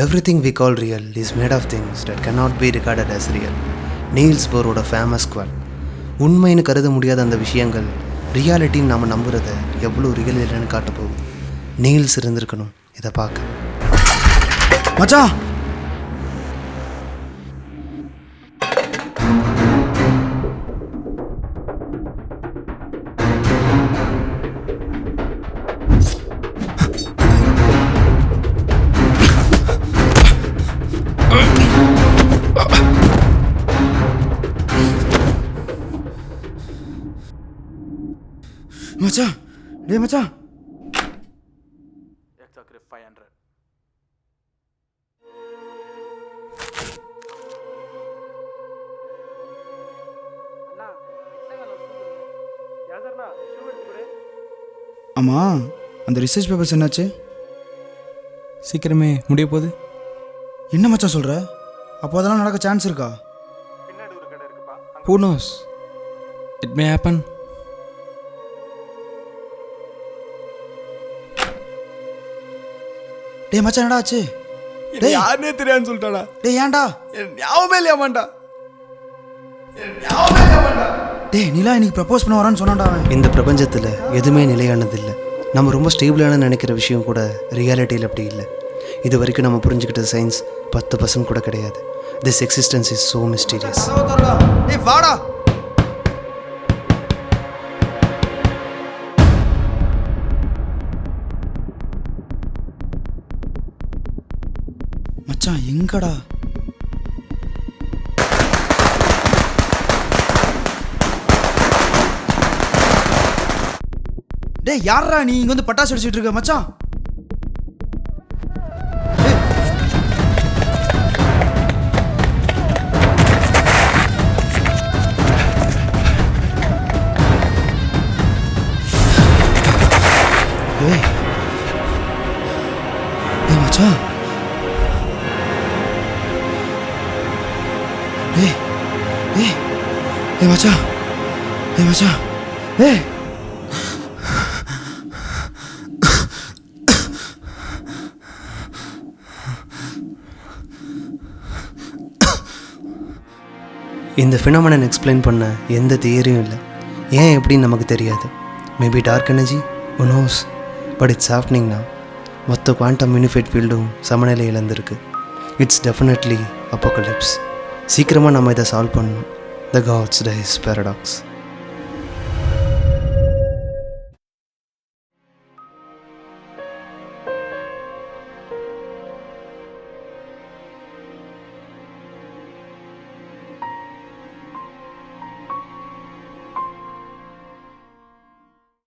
Everything we call real is made of things that cannot be regarded as real. Niels போரோட famous quote. உண்மைன்னு கருத முடியாத அந்த விஷயங்கள் ரியாலிட்டின்னு நாம் நம்புறதை எவ்வளோ ரியல் இல்லைன்னு காட்ட போகுது. நீல்ஸ் இருந்திருக்கணும் இதை பார்க்க. மச்சான் மச்சான் டேய் மச்சான் எக்ஸாக்ட் 500 அண்ணா எக்ஸாக்ட் யாதர்னா ஷூ எடுத்து கொடு. ஆமாம் அந்த ரிசர்ச் பேப்பர்ஸ் என்னாச்சு? சீக்கிரமே முடிய போகுது. என்ன மச்சான் சொல்கிற? அப்போ அதெல்லாம் நடக்க சான்ஸ் இருக்கா? பின்னாடி ஒரு கடை இருக்குப்பா. Who knows? It may happen. டேய் மச்சான் என்னடா ஆச்சு? டேய் யாருனே தெரியாதுன்னு சொல்லிட்டாடா. டேய் ஏன்டா? ஞாபகமே இல்லையாமாண்டா. டேய் நிலா இன்னைக்கு ப்ரப்போஸ் பண்ண வரான்னு சொன்னான்டா அவன். இந்த பிரபஞ்சத்தில் எதுவுமே நிலையானது இல்லை. நம்ம ரொம்ப ஸ்டேபிளான நினைக்கிற விஷயம் கூட ரியாலிட்டியில் அப்படி இல்லை. இது வரைக்கும் நம்ம புரிஞ்சுக்கிட்ட சயின்ஸ் 10% கூட கிடையாது. This existence is so mysterious. டேய் வாடா. மச்சான் எங்கடா? டேய் யாரா நீ இங்க வந்து பட்டாசு அடிச்சிட்டு இருக்க மச்சான்? டேய் டேய் மச்சான் டேய் டேய் டேய் மச்சான் டேய் மச்சான் டேய் இந்த ஃபினாமினன் எக்ஸ்பிளைன் பண்ண எந்த தியரியும் இல்லை. ஏன் எப்படின்னு நமக்கு தெரியாது. Maybe dark energy, who knows, but it's happening now. மொத்த குவாண்டம் யூனிஃபைட் ஃபீல்டும் சமநிலை இழந்திருக்கு. It's definitely apocalypse. சீக்கிரமாக நம்ம இதை சால்வ் பண்ணணும். The gods dies paradox.